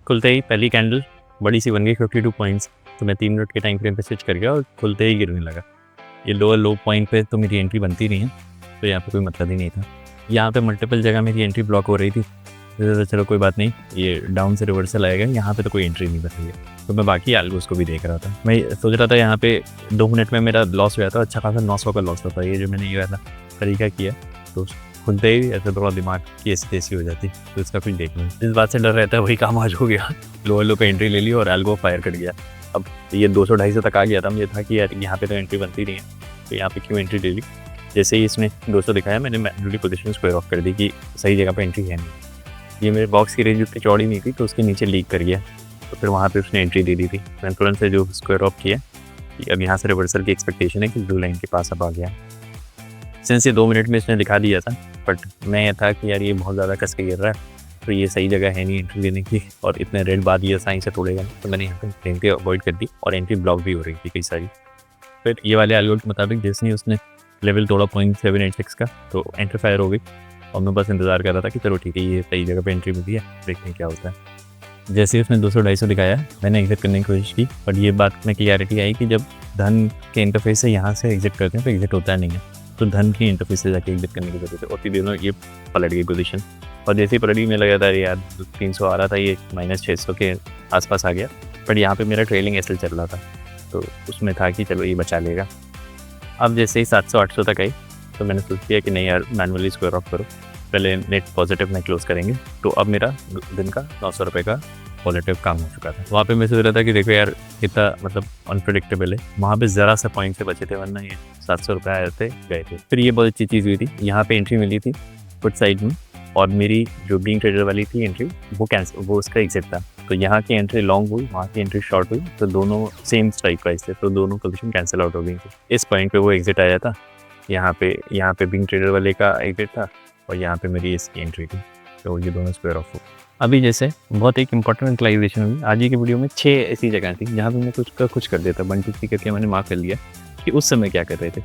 खुलते ही पहली कैंडल बड़ी सी बन गई 52 पॉइंट्स, तो मैं 3 मिनट के टाइम फ्रेम पे स्विच कर गया और खुलते ही गिरने लगा। ये लोअर लो पॉइंट पे तो मेरी एंट्री बनती नहीं है, तो यहाँ पे कोई मतलब ही नहीं था। यहाँ पे मल्टीपल जगह मेरी एंट्री ब्लॉक हो रही थी, तो चलो कोई बात नहीं, ये डाउन से रिवर्सल आएगा, यहाँ पे तो कोई एंट्री नहीं बन रही है। तो मैं बाकी एल्गोस को भी देख रहा था। मैं सोच रहा था यहाँ पे 2 मिनट में मेरा लॉस हो जाता, अच्छा खासा 900 का लॉस होता। ये जो मैंने ये वाला तरीका किया, तो खुलते ही ऐसे थोड़ा दिमाग की ऐसी तैसी हो जाती, तो इसका कुछ देखना। जिस बात से डर रहता है वही काम आज हो गया। लोअर लो पे एंट्री ले ली और एल्गो फायर कट गया। अब ये 200-250 तक आ गया था, मुझे था कि यार यहाँ पे तो एंट्री बनती नहीं है, तो यहाँ पे क्यों एंट्री ले ली। जैसे ही इसने 200 दिखाया, मैंने मैन्युअली पोजीशन स्क्वायर ऑफ कर दी कि सही जगह पे एंट्री है नहीं। ये मेरे बॉक्स की रेंज उतनी चौड़ी नहीं थी, तो उसके नीचे लीक कर गया, तो फिर वहाँ पे उसने एंट्री दे दी थी। मैंने तुरंत से जो स्क्वायर ऑफ किया कि अब यहाँ से रिवर्सल की एक्सपेक्टेशन है कि ब्लू लाइन के पास अब आ गया। सिंस ये 2 मिनट में इसने दिखा दिया था, बट मैं ये था कि यार ये बहुत ज़्यादा कस के गिर रहा है, तो ये सही जगह है नहीं एंट्री लेने की, और इतने रेड बाद ये साइन से तोड़ेगा नहीं, तो मैंने यहाँ पे एंट्री अवॉइड कर दी और एंट्री ब्लॉक भी हो रही थी कई सारी। फिर ये वाले एल्गो के मुताबिक जैसे ही उसने लेवल तोड़ा 0.786 का, तो एंट्री फायर हो गई, और मैं बस इंतज़ार कर रहा था कि चलो ठीक है, ये सही जगह पे एंट्री मिली है, देखते हैं क्या होता है। जैसे ही उसने 200-250 दिखाया, मैंने एग्जिट करने की कोशिश की, बट ये बात में क्लियरिटी आई कि जब धन के इंटरफेस से यहाँ से एग्जिट करते हैं तो एग्जिट होता नहीं है, तो धन की इंटरफेस से जाके एग्जिट करने की जरूरत है। और फिर दोनों ये पलट गई पोजीशन, और जैसे ही पलट गई, मैं लगा था यार 300 आ रहा था, ये -600 के आसपास आ गया, बट यहाँ पर मेरा ट्रेलिंग एसएल चल रहा था, तो उसमें था कि चलो ये बचा लेगा। अब जैसे ही 700-800 तक आई, तो मैंने सोच लिया कि नहीं यार, मैनुअली स्क्वायर ऑफ करो, पहले नेट पॉजिटिव में क्लोज करेंगे। तो अब मेरा दिन का 900 रुपये का पॉजिटिव काम हो चुका था। वहाँ पे मैं सोच रहा था कि देखो यार, कितना मतलब अनप्रेडिक्टेबल है, वहाँ पे ज़रा सा पॉइंट से बचे थे, वरना ये 700 रुपये आए थे गए थे। फिर ये बहुत अच्छी चीज़ हुई थी, यहाँ पे एंट्री मिली थी फुट साइड में, और मेरी जो बीइंग ट्रेडर वाली थी एंट्री, वो उसका एग्जिट था। तो यहाँ की एंट्री लॉन्ग हुई, वहाँ की एंट्री शॉर्ट हुई, तो दोनों सेम स्ट्राइक प्राइस थे, तो दोनों पोजीशन कैंसिल आउट हो गई थी। इस पॉइंट पे वो एग्जिट आया था, यहाँ पे बीइंग ट्रेडर वाले का एग्जिट था, और यहाँ पे मेरी इसकी एंट्री थी, तो ये दोनों स्क्वायर ऑफ हो। अभी जैसे बहुत एक इंपॉर्टेंट रियलाइजेशन हुई आज की वीडियो में, 6 ऐसी जगह थी जहाँ पे मैं कुछ कर देता, 1 2 3 करके मैंने मार्क कर लिया कि उस समय क्या कर रहे थे।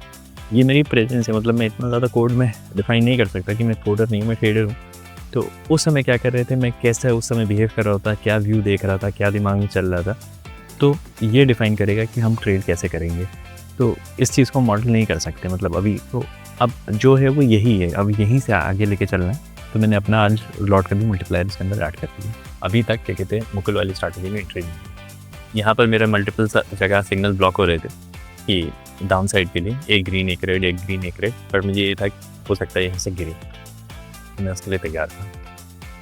ये मेरी प्रेजेंस है, मतलब मैं इतना ज़्यादा कोड में डिफाइन नहीं कर सकता कि मैं कोडर नहीं हूँ, मैं ट्रेडर हूँ। तो उस समय क्या कर रहे थे, मैं कैसे उस समय बिहेव कर रहा था, क्या व्यू देख रहा था, क्या दिमाग में चल रहा था, तो ये डिफ़ाइन करेगा कि हम ट्रेड कैसे करेंगे। तो इस चीज़ को मॉडल नहीं कर सकते, मतलब अभी तो अब जो है वो यही है, अब यहीं से आगे लेके चलना है। तो मैंने अपना आज लॉट का भी मल्टीप्लायर इसके अंदर ऐड कर दिया। अभी तक क्या कहते हैं, मुकुल वाली स्ट्रैटेजी में एंट्री नहीं। यहाँ पर मेरे मल्टीपल जगह सिग्नल ब्लॉक हो रहे थे कि डाउन साइड के लिए एक ग्रीन एक रेड, एक ग्रीन एक रेड, पर मुझे ये था कि हो सकता है यहाँ से गिरे, मैं उसके लिए तैयार था।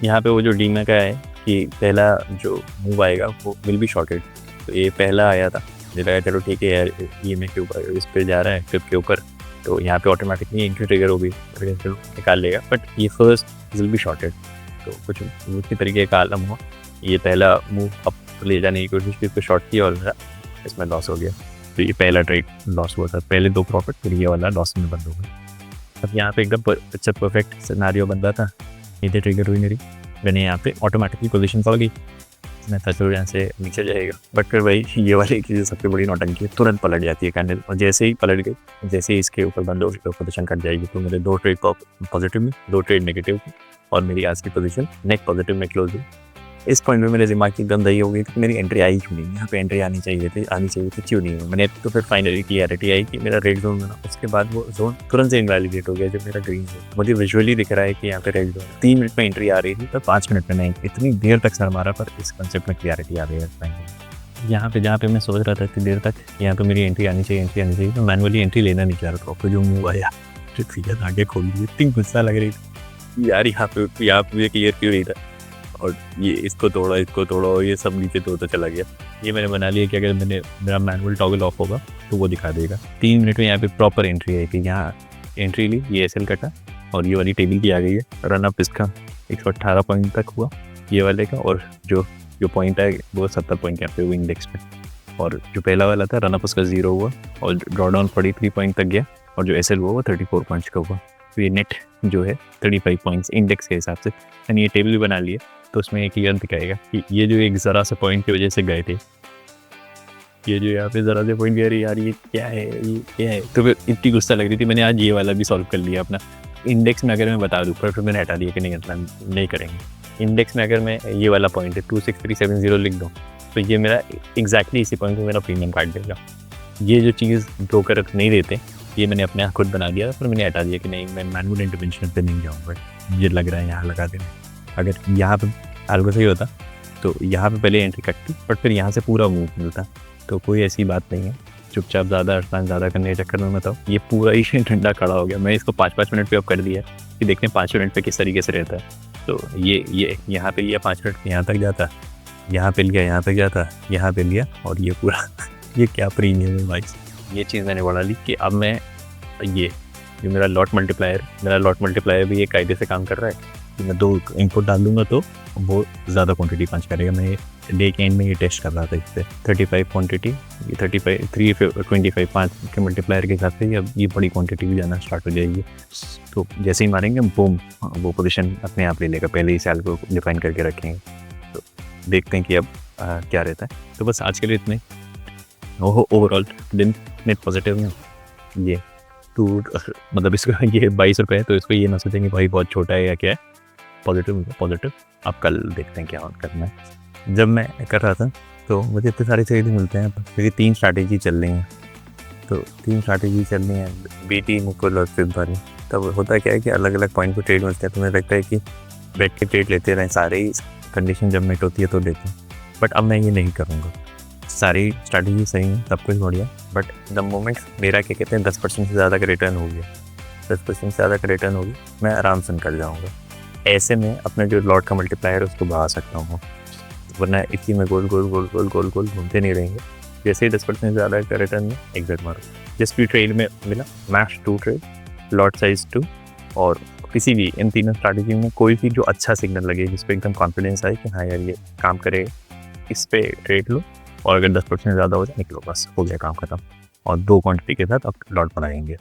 यहाँ पे वो जो डीमा का है कि पहला जो मूव आएगा वो विल बी शॉर्टेड, तो ये पहला आया था, मुझे लगा चलो ठीक है यार, ये में के ऊपर इस पर जा रहा है, क्लिप के ऊपर, तो यहाँ पे ऑटोमेटिकली एंट्री ट्रिगर होगी, चलो निकाल लेगा, बट ये फर्स्ट विल बी शॉर्टेड, तो कुछ उसी तरीके का आलम हुआ। ये पहला मूव अप ले जाने की कोशिश की, उसको शॉर्ट किया और मेरा इसमें लॉस हो गया। तो ये पहला ट्रेड लॉस हुआ था, पहले 2 प्रॉफिट, फिर ये वाला लॉस में बंद हो गया। अब यहाँ पे एकदम अच्छा परफेक्ट सिनेरियो बन रहा था, ये ट्रिगर हुई मेरी, मैंने यहाँ पे ऑटोमेटिकली पोजीशन पड़ गई, मैं था चलो यहाँ से नीचे जाएगा, बट फिर वही ये वाली चीज़ सबसे बड़ी नौटंकी है, तुरंत पलट जाती है कैंडल, और जैसे ही पलट गई, जैसे ही इसके ऊपर बंद हो गई तो पोजीशन कट जाएगी। तो मेरे 2 ट्रेड पॉजिटिव में, 2 ट्रेड नेगेटिव में, और मेरी आज की पोजीशन नेट पॉजिटिव में क्लोज हुई। इस पॉइंट में मेरे दिमाग की गंदगी हो गई थी, मेरी एंट्री आई क्यों नहीं, यहाँ पे एंट्री आनी चाहिए थी क्यों नहीं हुई। मैंने तो फिर फाइनली क्लियरिटी आई कि मेरा रेड जोन बना, उसके बाद वो जोन तुरंत से इनवैलिडेट हो गया जब मेरा ग्रीन जोन, मुझे विजुअली दिख रहा है कि यहाँ पे रेड जोन 3 मिनट में एंट्री आ रही थी, तो 5 मिनट में नहीं, इतनी देर तक सर मारा, पर इस कंसेप्ट में क्लियरिटी आ गई है। यहाँ पे जहाँ पे मैं सोच रहा था इतनी देर तक यहाँ पे मेरी एंट्री आनी चाहिए, तो मैनुअली एंट्री लेना नहीं चाह रहा था, तो जो मूव आया फिर आगे खोल दी, इतनी गुस्सा लग रही थी यार, यहाँ पे मुझे क्लियर क्यों नहीं था, और ये इसको तोड़ो, ये सब नीचे तोड़ता चला गया। ये मैंने बना लिया कि अगर मेरा मैनुअल टॉगल ऑफ होगा तो वो दिखा देगा। 3 मिनट में यहाँ पे प्रॉपर एंट्री है कि यहाँ एंट्री ली, ये एसएल कटा, और ये वाली टेबल की आ गई है, रन अप इसका 118 पॉइंट तक हुआ ये वाले का, और जो पॉइंट है वो 70 पॉइंट यहाँ पे हुआ इंडेक्स में, और जो पहला वाला था रन अप उसका 0 हुआ, और ड्रॉडाउन 43 पॉइंट तक गया, और जो एसएल हुआ वो 34 पॉइंट्स का हुआ। तो ये नेट जो है 35 पॉइंट्स इंडेक्स के हिसाब से, यानी ये टेबल भी बना लिए, तो उसमें एक क्लियर दिखाएगा कि ये जो एक ज़रा से पॉइंट की वजह से गए थे, ये जो यहाँ पे ज़रा से पॉइंट गए रही यार, ये क्या है, तो फिर इतनी गुस्सा लग रही थी, मैंने आज ये वाला भी सॉल्व कर लिया अपना। इंडेक्स में अगर मैं बता दूँ, पर फिर मैंने हटा दिया कि नहीं, मतलब नहीं करेंगे, इंडेक्स में अगर मैं ये वाला पॉइंट है 26370 लिख दूँ तो ये मेरा एग्जैक्टली इसी पॉइंट पे मेरा प्रीमियम काट देगा। ये जो चीज़ ब्रोकर नहीं देते, ये मैंने अपने यहाँ खुद बना दिया, पर मैंने हटा दिया कि नहीं, मैं मैनुअल इंटरवेंशन पे नहीं जाऊँगा, मुझे लग रहा है यहाँ लगा देना। अगर यहाँ पे algo सही होता तो यहाँ पे पहले एंट्री कटती, बट फिर यहाँ से पूरा मूव मिलता। तो कोई ऐसी बात नहीं है, चुपचाप ज़्यादा अरसान ज़्यादा करने के चक्कर में बताओ, ये पूरा ही ठंडा खड़ा हो गया। मैं इसको 5-5 मिनट पे अब कर दिया कि देखते हैं 5 मिनट पे किस तरीके से रहता है। तो ये यहाँ पे लिया 5 मिनट यहाँ तक जाता, यहाँ पे लिया यहाँ तक जाता, यहाँ पे लिया, और ये पूरा ये क्या प्रीमियम है भाई। ये चीज़ मैंने बढ़ा ली कि अब मैं ये जो मेरा लॉट मल्टीप्लायर भी ये कायदे से काम कर रहा है कि मैं 2 इनपुट डाल दूँगा तो वो ज़्यादा क्वांटिटी पंच करेगा। मैं डे के एंड में ये टेस्ट कर रहा था इससे 35 क्वांटिटी, ये 35 325 5 के मल्टीप्लायर के हिसाब से अब ये बड़ी क्वांटिटी भी जाना स्टार्ट हो जाएगी। तो जैसे ही मारेंगे बूम, वो पोजीशन अपने आप ले लेगा, पहले ही सेल को डिफाइन करके रखेंगे। तो देखते हैं कि अब क्या रहता है। तो बस आज के लिए इतने। ओवरऑल दिन नेट पॉजिटिव में ये मतलब इसको ये 22 रुपये है, तो इसको ये ना सोचेंगे भाई बहुत छोटा है या क्या है। पॉजिटिव अब कल देखते हैं क्या करना है। जब मैं कर रहा था तो मुझे इतने सारे ट्रेड मिलते हैं क्योंकि 3 स्ट्रैटेजी चल रही हैं। तो 3 स्ट्रैटेजी चल रही हैं, बीटी, मुकुल और सिद्धानी। तब होता क्या है कि अलग अलग पॉइंट पर ट्रेड मिलते हैं, तो मुझे लगता है कि बैठ के ट्रेड लेते रहें, सारे ही कंडीशन जब मेट होती है तो लेते हैं। बट अब मैं ये नहीं करूँगा, सारी स्ट्रैटेजी सही है, सब कुछ बढ़िया, बट द मोमेंट मेरा क्या कहते हैं 10% से ज़्यादा का रिटर्न हो गया, 10% से ज़्यादा का रिटर्न हो गया, मैं आराम से निकल जाऊँगा। ऐसे में अपने जो लॉट का मल्टीप्लायर है उसको बढ़ा सकता हूँ, वरना इसी में गोल घूमते नहीं रहेंगे। जैसे ही 10% से ज़्यादा का रिटर्न में एग्जिट मारो। जिस भी ट्रेड में मिला मैक्स 2 ट्रेड, लॉट साइज 2, और किसी भी इन तीनों स्ट्रैटेजी में कोई भी जो अच्छा सिग्नल लगे, जिस पर एकदम कॉन्फिडेंस आए कि हाँ यार ये काम करेगा, इस पर ट्रेड लो, और अगर 10% ज़्यादा हो जाए निकलो, बस हो गया काम खत्म। और 2 क्वांटिटी के साथ अब लॉट बनाएंगे।